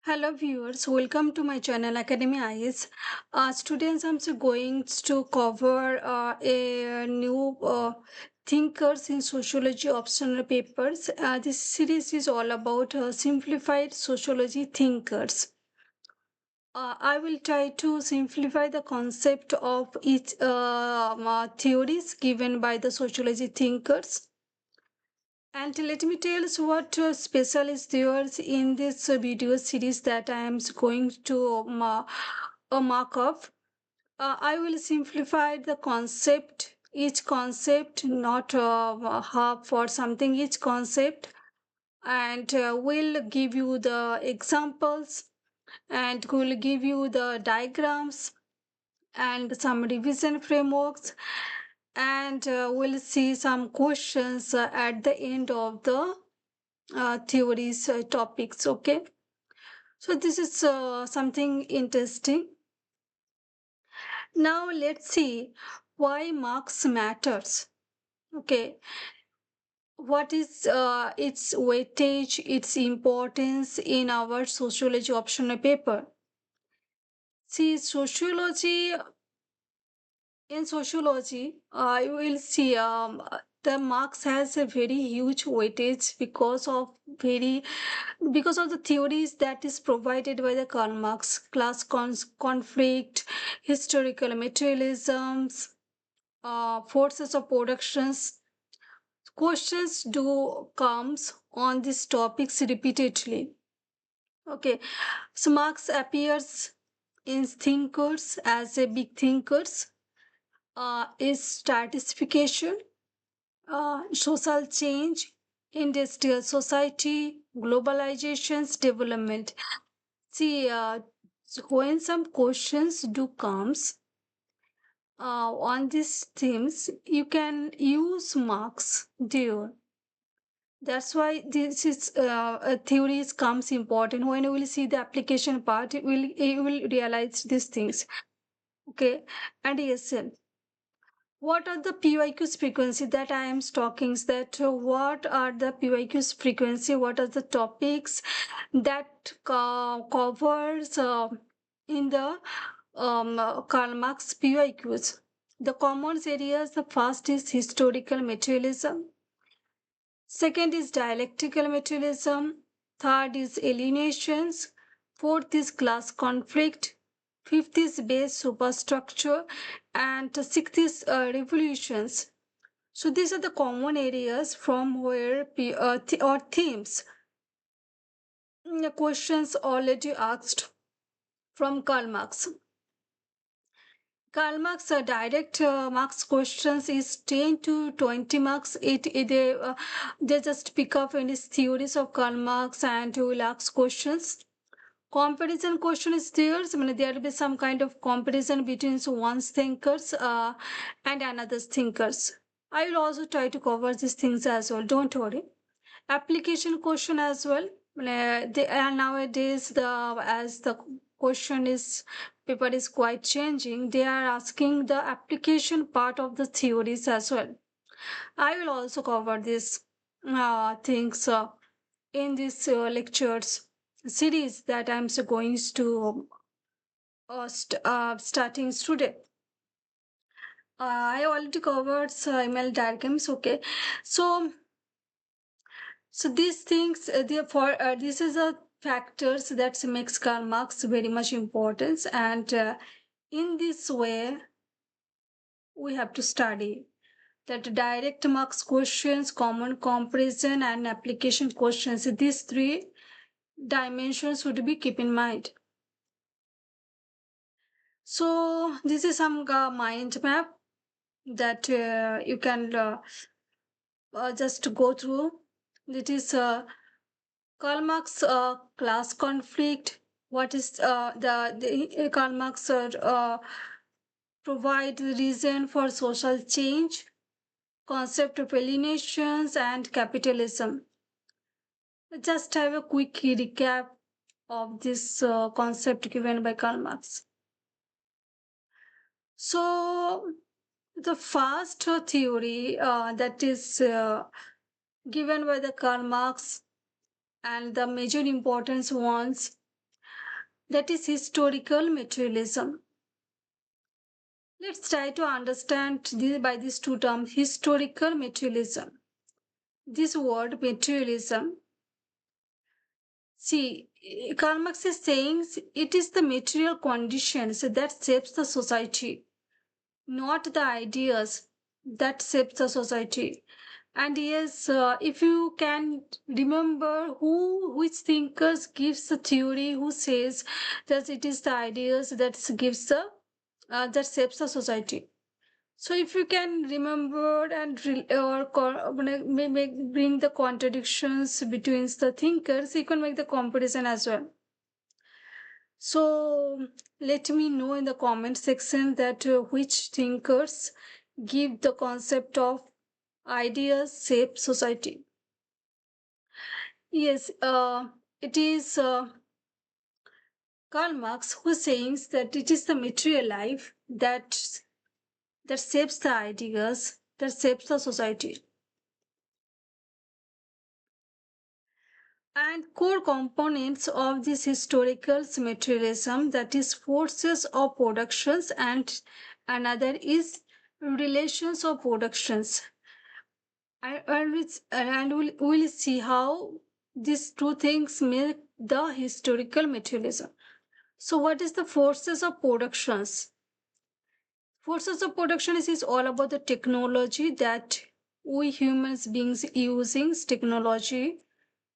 Hello viewers, welcome to my channel Academy IS. Students, I'm going to cover a new thinkers in sociology optional papers. This series is all about simplified sociology thinkers. I will try to simplify the concept of each theories given by the sociology thinkers. And let me tell you what special is there in this video series that I am going to mark up. I will simplify the concept, each concept, not half or something, each concept, and will give you the examples and will give you the diagrams and some revision frameworks, and we'll see some questions at the end of the theories topics. Okay, so this is something interesting. Now let's see why Marx matters. Okay, what is its weightage, its importance in our sociology optional paper? See, sociology, in sociology, you will see the Marx has a very huge weightage because of the theories that is provided by the Karl Marx: conflict, historical materialisms, forces of productions. Questions do comes on these topics repeatedly. Okay, so Marx appears in thinkers as a big thinkers. Is stratification, social change, industrial society, globalization's development. See, when some questions do comes on these themes, you can use Marx there. That's why this is theories comes important. When you will see the application part, you will realize these things. Okay, and yes, what are the PYQ's frequency that I am talking? Is that what are the PYQ's frequency? What are the topics that covers in the Karl Marx PYQs? The common areas, the first is historical materialism, second is dialectical materialism, third is alienations, fourth is class conflict, fifth is base superstructure, and sixth is revolutions. So these are the common areas from where or themes. Questions already asked from Karl Marx. Karl Marx direct marks questions is 10 to 20 marks. They just pick up any theories of Karl Marx and will ask questions. Comparison question is there. So, there will be some kind of comparison between one's thinkers and another's thinkers. I will also try to cover these things as well. Don't worry. Application question as well. Nowadays, as the question is paper is quite changing, they are asking the application part of the theories as well. I will also cover these things in this lectures series that I'm going to starting today. I already covered email diagrams. Okay, so these things, therefore, this is a factors that makes Karl Marx very much important, and in this way, we have to study that direct Marx questions, common comparison, and application questions. These three dimensions would be keep in mind. So this is some mind map that you can just go through. It is Karl Marx class conflict. What is the Karl Marx provide the reason for social change, concept of alienations and capitalism. Just have a quick recap of this concept given by Karl Marx. So the first theory that is given by the Karl Marx and the major importance ones that is historical materialism. Let's try to understand this by these two terms, historical materialism. This word materialism, see, Karl Marx is saying it is the material conditions that shapes the society, not the ideas that shapes the society. And yes, if you can remember which thinkers gives the theory, who says that it is the ideas that gives the that shapes the society. So if you can remember and bring the contradictions between the thinkers, you can make the comparison as well. So let me know in the comment section that which thinkers give the concept of ideas shape society. Yes, it is Karl Marx who says that it is the material life that shapes the ideas, that shapes the society. And core components of this historical materialism, that is forces of productions, and another is relations of productions. And we'll see how these two things make the historical materialism. So what is the forces of productions? Forces of production is all about the technology that we humans beings using technology,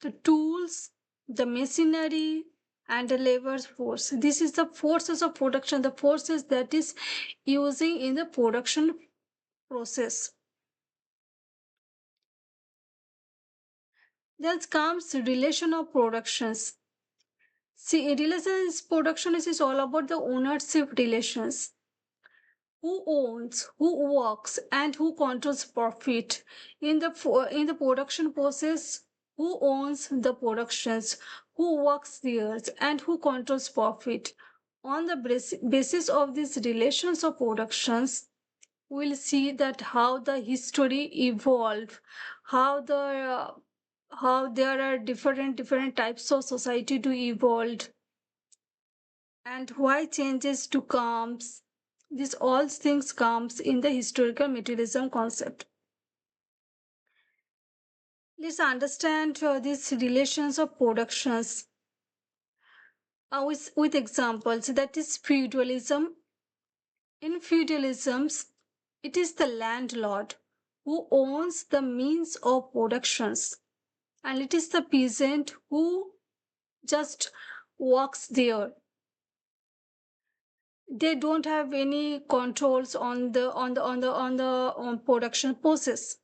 the tools, the machinery, and the labor force. This is the forces of production, the forces that is using in the production process. Then comes relation of productions. See, relations production is all about the ownership relations. Who owns, who works, and who controls profit in the production process? Who owns the productions, who works there, and who controls profit? On the basis of these relations of productions, we'll see that how the history evolved, how how there are different types of society to evolve, and why changes to comes. This all things comes in the historical materialism concept. Let's understand these relations of productions with examples. That is feudalism. In feudalisms, it is the landlord who owns the means of productions, and it is the peasant who just works there. They don't have any controls on the production process.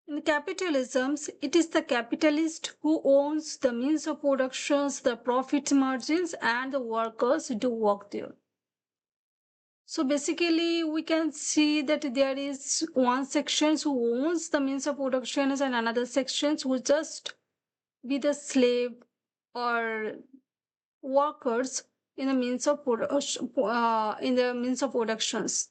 In capitalisms, it is the capitalist who owns the means of productions, the profit margins, and the workers do work there. So basically, we can see that there is one section who owns the means of productions and another section who just be the slave or workers in the means of productions.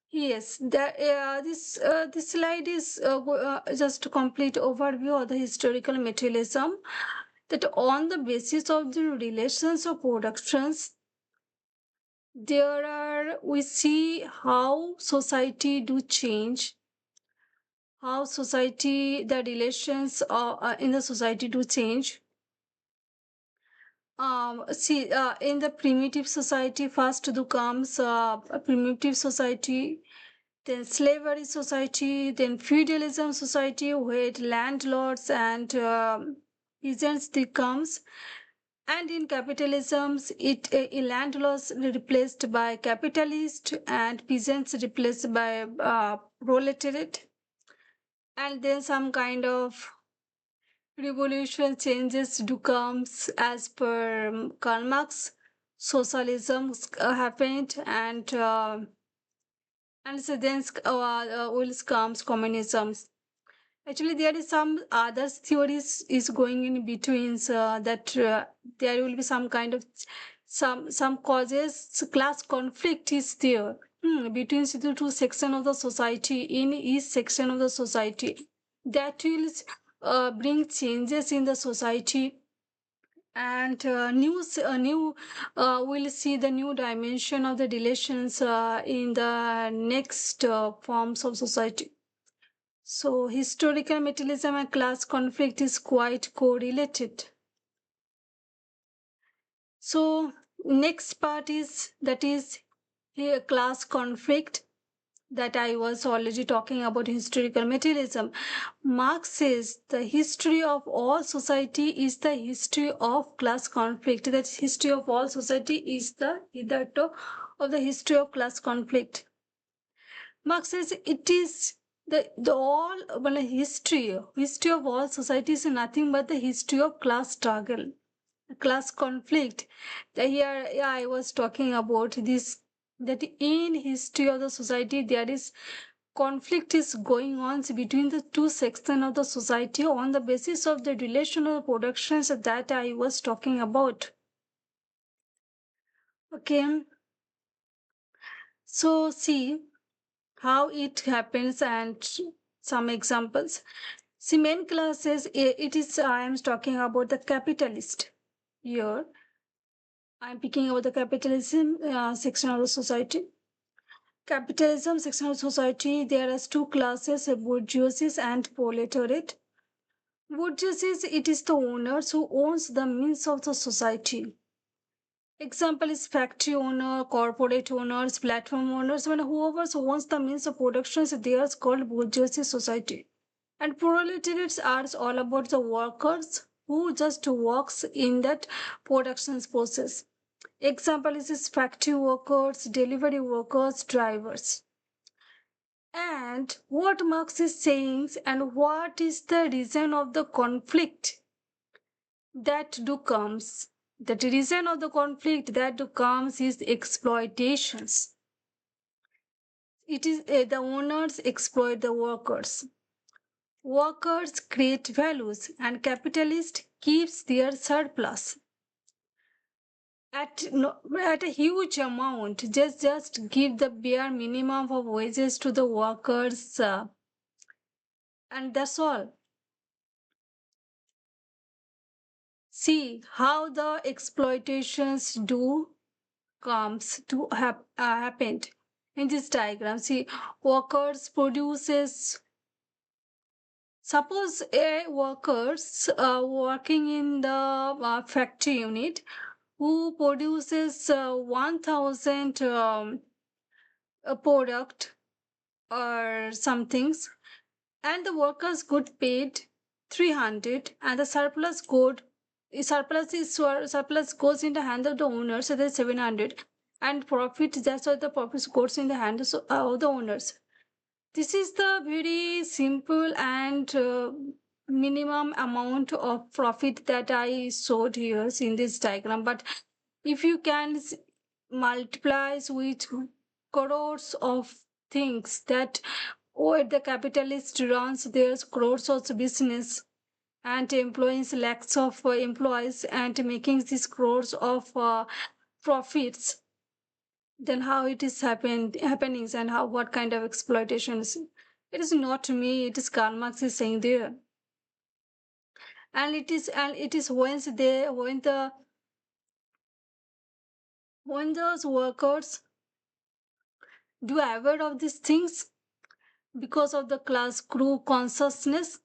Yes, this slide is just a complete overview of the historical materialism, that on the basis of the relations of productions, we see how society do change, how society, the relations in the society do change. See, in the primitive society, first do comes a primitive society, then slavery society, then feudalism society, where landlords and peasants becomes, and in capitalisms, landlords replaced by capitalist and peasants replaced by proletariat, and then some kind of revolution changes do comes as per Karl Marx. Socialism happened, and so then will comes communism. Actually, there is some other theories is going in between, that there will be some kind of some causes class conflict is there between the two section of the society, in each section of the society, that will bring changes in the society, and we'll see the new dimension of the relations in the next forms of society. So historical materialism and class conflict is quite correlated. So next part is, that is here class conflict, that I was already talking about historical materialism. Marx says the history of all society is the history of class conflict. That history of all society is the hitherto of the history of class conflict. Marx says it is the all, well, history of all society is nothing but the history of class struggle, class conflict. Here, yeah, I was talking about this, that in history of the society there is conflict is going on between the two sections of the society on the basis of the relational productions that I was talking about. Okay, so see how it happens and some examples. See, main classes, it is, I am talking about the capitalist here. I'm picking about the capitalism section of the society. Capitalism section of society, there are two classes, bourgeoisie and proletariat. Bourgeoisie, it is the owners who owns the means of the society. Example is factory owner, corporate owners, platform owners. When whoever owns the means of production, they are called bourgeoisie society. And proletariats are all about the workers who just works in that production process. Example is factory workers, delivery workers, drivers. And what Marx is saying, and what is the reason of the conflict that do comes? The reason of the conflict that do comes is exploitations. It is the owners exploit the workers. Workers create values and capitalist keeps their surplus at a huge amount. Just give the bare minimum of wages to the workers, and that's all. See how the exploitations do comes to happened in this diagram. See, workers produces. Suppose a workers working in the factory unit who produces 1000 a product or some things, and the workers good paid 300, and the surplus goes in the hand of the owner, so there's 700, and profit, that's why the profits goes in the hands of the owners. This is the very simple and minimum amount of profit that I showed here in this diagram. But if you can multiply with crores of things that, or the capitalist runs their crores of business and employs lakhs of employees and making these crores of profits, then how it is happenings, and how, what kind of exploitations? It is not me, it is Karl Marx is saying there. And it is when those workers do aware of these things, because of the class group consciousness,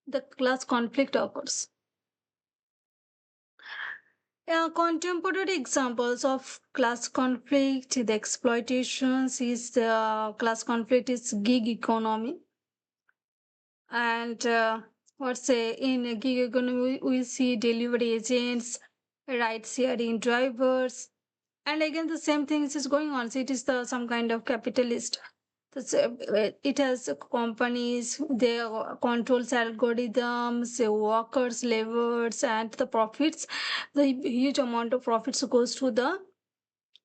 the class conflict occurs. Contemporary examples of class conflict, the exploitations is the class conflict is gig economy. And what's say in a gig economy we see delivery agents, ride sharing drivers, and again the same things is going on. So it is the some kind of capitalist. It has companies, they controls algorithms, workers, labors, and the profits. The huge amount of profits goes to the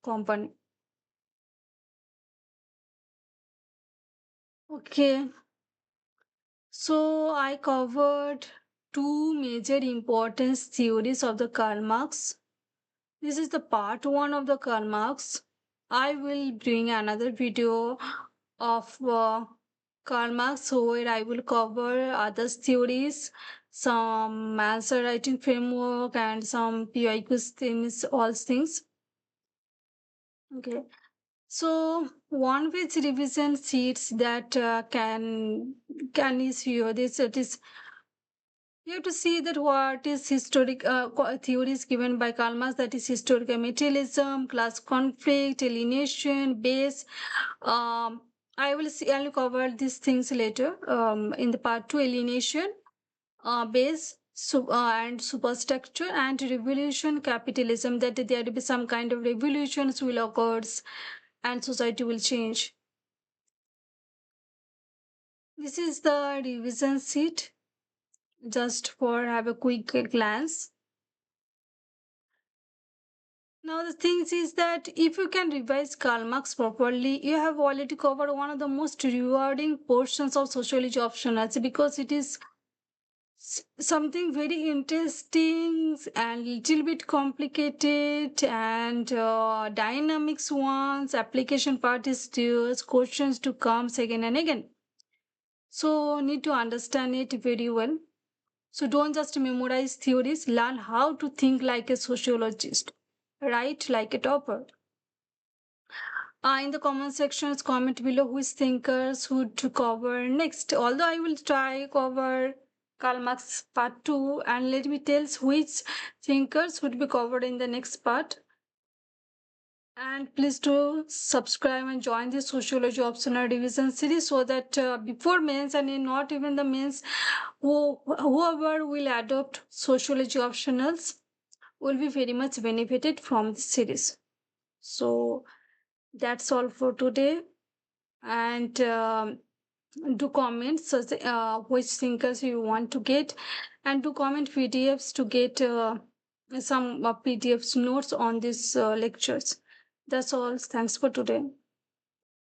company. Okay, so I covered two major importance theories of the Karl Marx. This is the part one of the Karl Marx. I will bring another video of Karl Marx, where I will cover other theories, some answer writing framework, and some PYQ themes, all things. Okay. So one which revision sheets that can is here. This it is you have to see that what is historic theories given by Karl Marx, that is historical materialism, class conflict, alienation, base. Um, I'll cover these things later in the part two, alienation, base. And superstructure and revolution capitalism, that there will be some kind of revolutions will occurs and society will change. This is the revision sheet, just for have a quick glance. Now the thing is that if you can revise Karl Marx properly, you have already covered one of the most rewarding portions of sociology optionals, because it is something very interesting and little bit complicated and dynamics ones. Application part is still questions to come again and again. So need to understand it very well. So don't just memorize theories, learn how to think like a sociologist, write like a topper. In the comment sections, comment below which thinkers would to cover next. Although I will try cover Karl Marx part 2, and let me tell which thinkers would be covered in the next part. And please do subscribe and join the Sociology Optional Revision series, so that before mains and in not even the mains, whoever will adopt Sociology Optionals will be very much benefited from this series. So that's all for today. And do comment which thinkers you want to get, and do comment PDFs to get some PDFs notes on these lectures. That's all. Thanks for today.